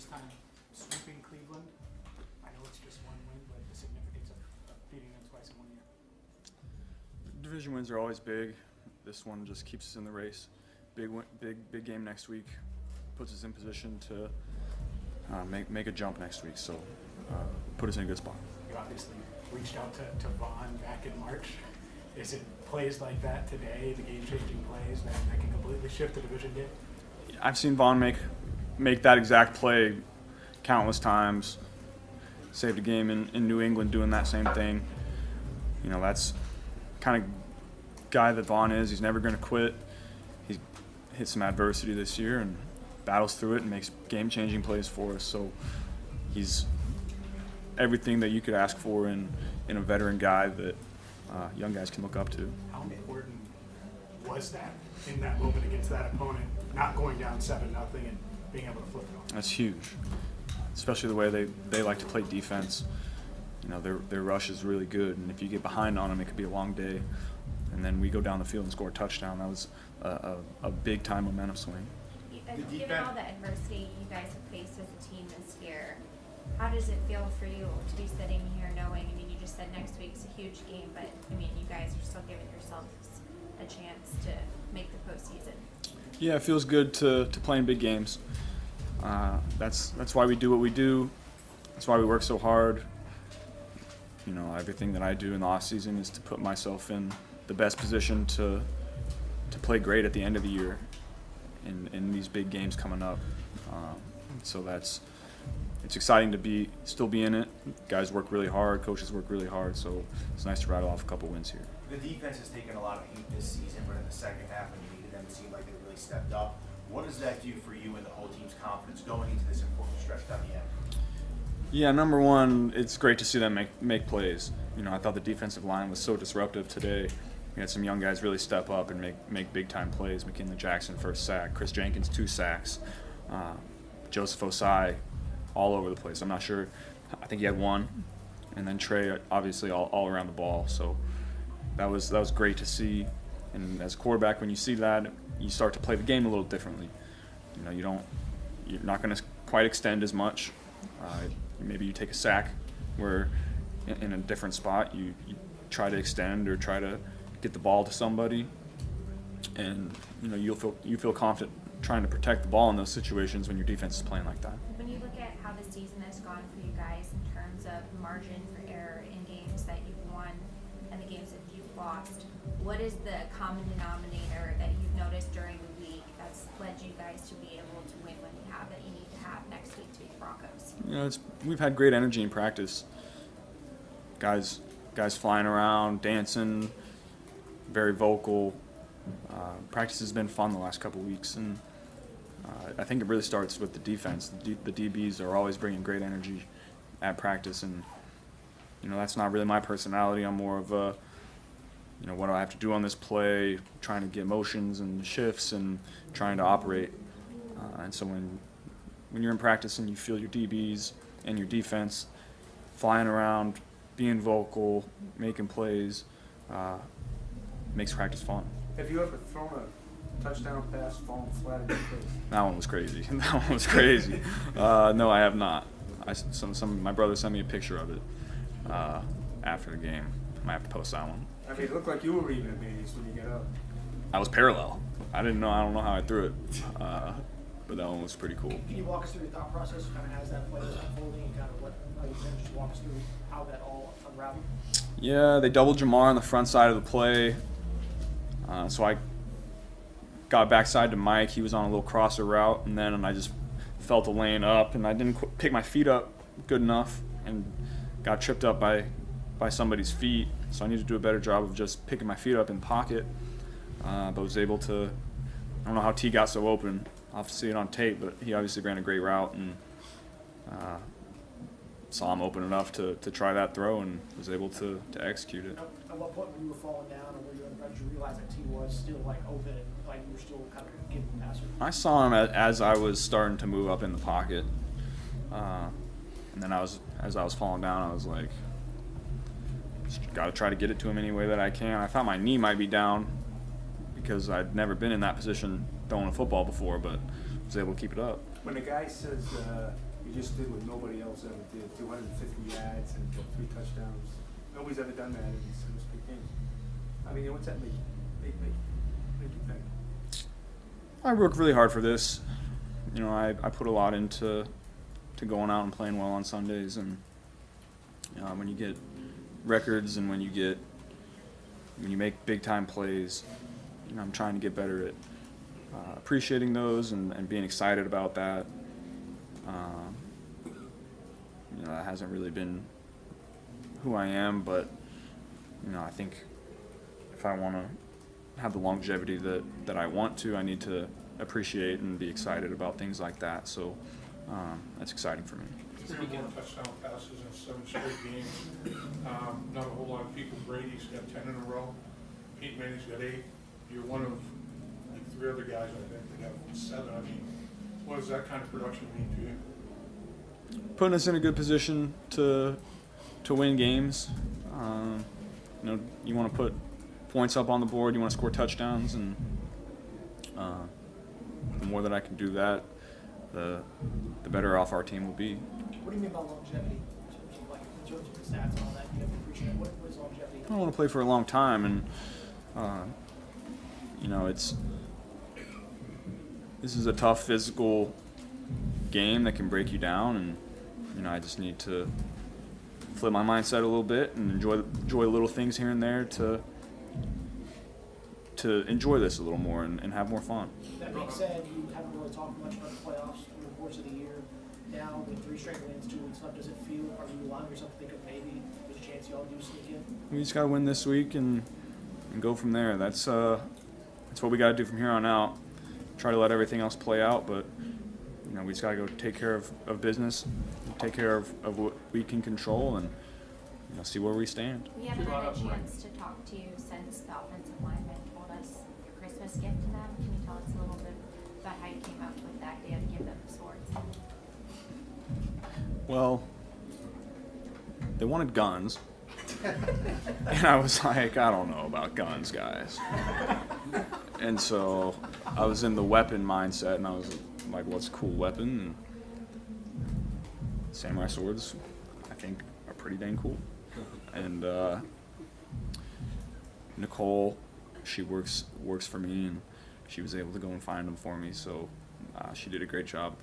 first time sweeping Cleveland. I know it's just one win, but the significance of beating them twice in 1 year. Division wins are always big. This one just keeps us in the race. Big game next week. Puts us in position to make a jump next week. So put us in a good spot. You obviously reached out to Vaughn back in March. Is it plays like that today, the game-changing plays that can completely shift the division game? I've seen Vaughn make that exact play countless times. Saved a game in New England doing that same thing. You know, that's kind of guy that Vaughn is. He's never going to quit. He's hit some adversity this year and battles through it and makes game-changing plays for us. So he's everything that you could ask for in a veteran guy that young guys can look up to. How important was that in that moment against that opponent, not going down 7-0 and being able to flip it on? That's huge, especially the way they like to play defense. You know, their rush is really good, and if you get behind on them, it could be a long day. And then we go down the field and score a touchdown. That was a big-time momentum swing. Given all the adversity you guys have faced as a team this year, how does it feel for you to be sitting here knowing, I mean, you just said next week's a huge game, but, I mean, you guys are still giving yourselves a chance to make the postseason? Yeah, it feels good to play in big games. That's why we do what we do. That's why we work so hard. You know, everything that I do in the off season is to put myself in the best position to play great at the end of the year in these big games coming up. So it's exciting to still be in it. Guys work really hard, coaches work really hard, so it's nice to rattle off a couple wins here. The defense has taken a lot of heat this season, but in the second half when you needed them, it seemed like they really stepped up. What does that do for you and the whole team's confidence going into this important stretch down the end? Yeah, number one, it's great to see them make plays. You know, I thought the defensive line was so disruptive today. We had some young guys really step up and make big-time plays. McKinley Jackson, first sack. Chris Jenkins, 2 sacks. Joseph Osai, all over the place. I'm not sure. I think he had 1. And then Trey, obviously, all around the ball. So that was great to see. And as a quarterback, when you see that, you start to play the game a little differently. You know, you're not going to quite extend as much. Maybe you take a sack where in a different spot you try to extend or try to get the ball to somebody, and you know you feel confident trying to protect the ball in those situations when your defense is playing like that. When you look at how the season has gone for you guys in terms of margin for error in games that you've won and the games that you've lost, what is the common denominator that you've noticed during the week that's led you guys to be able to win when you have that you need to have next week to beat Broncos? You know, we've had great energy in practice. Guys flying around, dancing, very vocal. Practice has been fun the last couple weeks, and I think it really starts with the defense. The DBs are always bringing great energy at practice, and you know that's not really my personality. I'm more of a, you know, what do I have to do on this play, trying to get motions and shifts and trying to operate. And so when you're in practice and you feel your DBs and your defense flying around, being vocal, making plays, makes practice fun. Have you ever thrown a touchdown pass falling flat in your face? That one was crazy. That one was crazy. No, I have not. My brother sent me a picture of it after the game. I might have to post that one. I mean, it looked like you were even amazed when you get up. I was parallel. I don't know how I threw it, but that one was pretty cool. Can you walk us through your thought process, kind of as that play was unfolding, and kind of how you just walk us through how that all unraveled? Yeah, they doubled Jamar on the front side of the play. So I got backside to Mike. He was on a little crosser route, and then I just felt the lane up, and I didn't pick my feet up good enough and got tripped up by somebody's feet. So I need to do a better job of just picking my feet up in pocket. But was able to, I don't know how T got so open. I'll have to see it on tape, but he obviously ran a great route and saw him open enough to try that throw and was able to execute it. At what point when you were falling down or were you under pressure, you realized that T was still like open and like you were still kind of giving the passer? I saw him as I was starting to move up in the pocket, and then as I was falling down, I was like, got to try to get it to him any way that I can. I thought my knee might be down because I'd never been in that position throwing a football before, but was able to keep it up. When the guy says you just did what nobody else ever did, 250 yards and 3 touchdowns. Nobody's ever done that in this big game. I mean, what's that make you think? I worked really hard for this. You know, I put a lot into going out and playing well on Sundays, and when you get records and when you make big time plays, you know, I'm trying to get better at appreciating those and being excited about that. You know, that hasn't really been who I am, but you know, I think if I want to have the longevity that I want to, I need to appreciate and be excited about things like that. So that's exciting for me. 31 touchdown passes in 7 straight games. Not a whole lot of people. Brady's got 10 in a row. Pete Manning's got 8. You're one of like 3 other guys, I think, that have 7. I mean, what does that kind of production mean to you? Putting us in a good position to win games. You know, you want to put points up on the board. You want to score touchdowns, and the more that I can do that, the better off our team will be. What do you mean by longevity? In terms of the stats and all that, you have to appreciate what is longevity? I want to play for a long time, and you know, this is a tough physical game that can break you down, and you know, I just need to flip my mindset a little bit and enjoy little things here and there to enjoy this a little more and have more fun. That being said, you haven't really talked much about the playoffs over the course of the year. Now, with 3 straight wins, 2 weeks left, does it feel, are you allowing yourself to think of maybe there's a chance y'all do sneak in? We just got to win this week and go from there. That's what we got to do from here on out. Try to let everything else play out, but you know, we just got to go take care of business, take care of what we can control, and you know, see where we stand. We haven't had a chance to talk to you since the offensive lineman told us your Christmas gift to them. Can you tell us a little bit about how you came up with that idea to give them the swords? Well, they wanted guns, and I was like, I don't know about guns, guys. And so I was in the weapon mindset, and I was like, what's a cool weapon? And samurai swords, I think, are pretty dang cool. And Nicole, she works for me, and she was able to go and find them for me. So she did a great job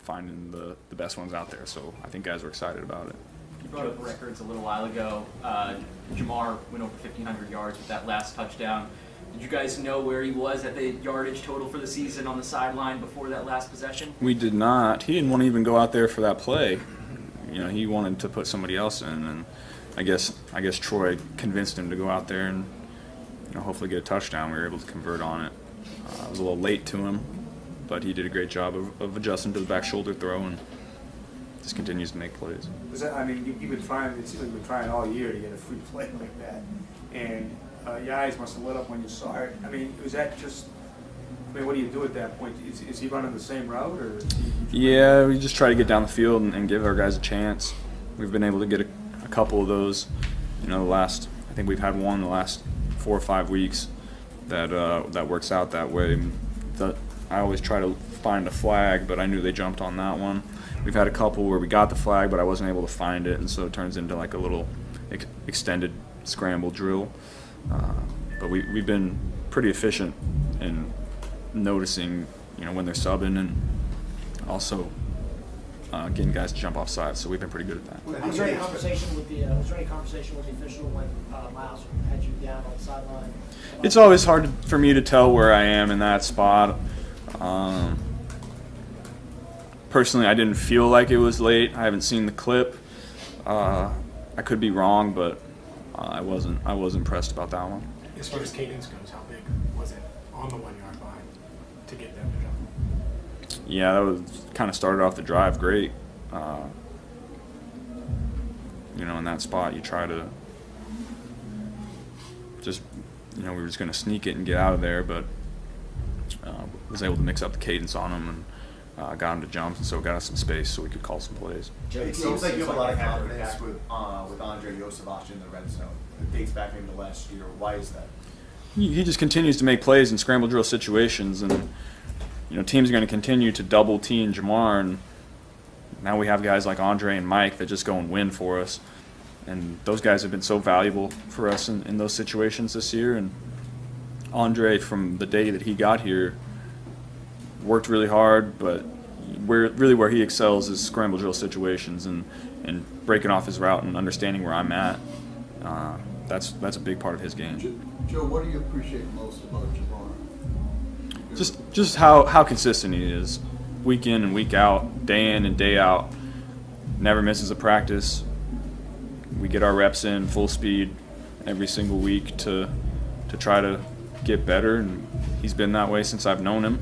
finding the best ones out there. So I think guys are excited about it. You brought up records a little while ago. Jamar went over 1,500 yards with that last touchdown. Did you guys know where he was at the yardage total for the season on the sideline before that last possession? We did not. He didn't want to even go out there for that play. You know, he wanted to put somebody else in, and I guess Troy convinced him to go out there and, you know, hopefully get a touchdown. We were able to convert on it. I was a little late to him, but he did a great job of adjusting to the back shoulder throw and just continues to make plays. I mean, you've been trying. It seems like you've been trying all year to get a free play like that, and your eyes must have lit up when you saw it. I mean, was that just? I mean, what do you do at that point? Is he running the same route, or? Yeah, we just try to get down the field and give our guys a chance. We've been able to get a couple of those. You know, I think we've had one the last 4 or 5 weeks that works out that way. I always try to find a flag, but I knew they jumped on that one. We've had a couple where we got the flag, but I wasn't able to find it, and so it turns into like a little extended scramble drill. But we've been pretty efficient in noticing, you know, when they're subbing, and also getting guys to jump off sides. So we've been pretty good at that. Was there any conversation with the official when Miles had you down on the sideline? It's always hard for me to tell where I am in that spot. Personally, I didn't feel like it was late. I haven't seen the clip. I could be wrong, but I was impressed about that one. As far as cadence goes, how big was it on the 1 yard line to get them to jump? Yeah, that was kind of started off the drive great. You know, in that spot, you try to just, you know, we were just going to sneak it and get out of there, but was able to mix up the cadence on them and got him to jump, and so got us some space so we could call some plays. It seems like you have a lot of confidence with Andre Yosevach in the red zone. It dates back into last year. Why is that? He just continues to make plays in scramble drill situations, and you know, teams are going to continue to double team Jamar, and now we have guys like Andre and Mike that just go and win for us. And those guys have been so valuable for us in those situations this year. And Andre, from the day that he got here, worked really hard, but where he excels is scramble drill situations and breaking off his route and understanding where I'm at. That's a big part of his game. Joe, what do you appreciate most about Jamar? Just how consistent he is, week in and week out, day in and day out. Never misses a practice. We get our reps in full speed every single week to try to get better, and he's been that way since I've known him.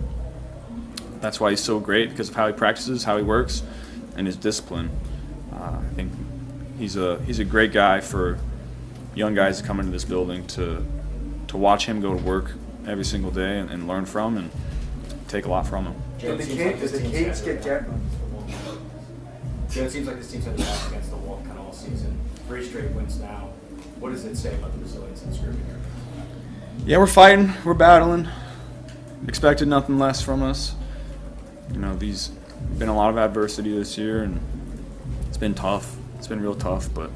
That's why he's so great, because of how he practices, how he works, and his discipline. I think he's a great guy for young guys to come into this building to watch him go to work every single day and learn from and take a lot from him. Joe, Does it the seems like Canes get Joe, it seems like this team's had their back against the wall kind of all season. 3 straight wins now. What does it say about the resilience in this group here? Yeah, we're fighting, we're battling. Expected nothing less from us. You know, there's been a lot of adversity this year, and it's been tough. It's been real tough, but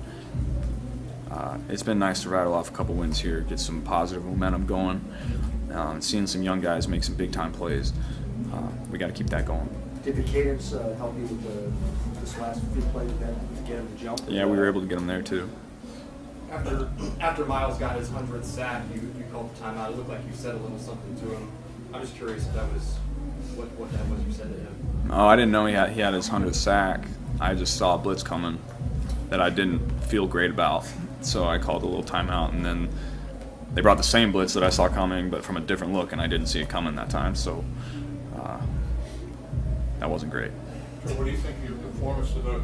it's been nice to rattle off a couple wins here, get some positive momentum going, seeing some young guys make some big-time plays. We got to keep that going. Did the cadence help you with this last few plays then to get him to jump? Yeah, we were able to get him there too. After Miles got his 100th sack, you called the timeout. It looked like you said a little something to him. I'm just curious if that was what that was you said to him. Oh, I didn't know he had his 100th sack. I just saw a blitz coming that I didn't feel great about, so I called a little timeout, and then they brought the same blitz that I saw coming, but from a different look, and I didn't see it coming that time, so that wasn't great. So what do you think of your performance of the 2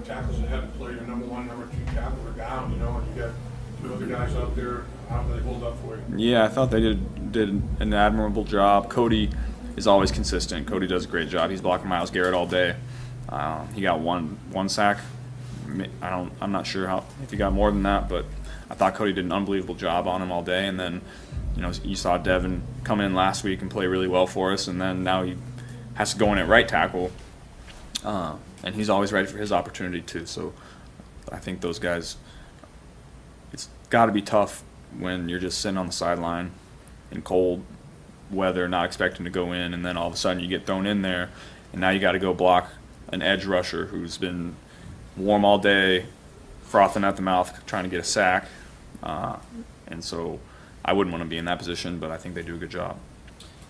tackles ahead play? Your number 1, number 2 tackle are down, you know, and you got 2 other guys out there. How do they hold up for you? Yeah, I thought they did an admirable job. Cody is always consistent. Cody does a great job. He's blocking Myles Garrett all day. He got one sack. I'm not sure if he got more than that, but I thought Cody did an unbelievable job on him all day. And then, you know, you saw Devin come in last week and play really well for us, and then now he has to go in at right tackle, and he's always ready for his opportunity too. So I think those guys, it's got to be tough when you're just sitting on the sideline in cold weather, not expecting to go in, and then all of a sudden you get thrown in there, and now you got to go block an edge rusher who's been warm all day, frothing at the mouth, trying to get a sack. And so I wouldn't want to be in that position, but I think they do a good job.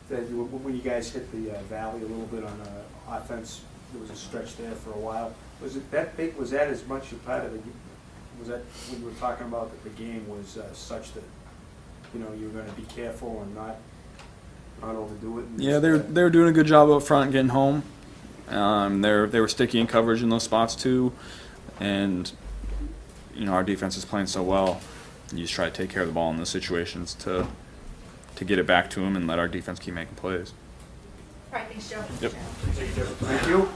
When you guys hit the valley a little bit on offense, there was a stretch there for a while. Was it that big? Was that as much a part of the? Was that when you were talking about that the game was such that, you know, you were going to be careful and not overdo it? Yeah, they were doing a good job up front getting home. They were sticky in coverage in those spots too, and you know, our defense is playing so well. You just try to take care of the ball in those situations to get it back to them and let our defense keep making plays. All right, thanks, Joe. Yep. Thank you.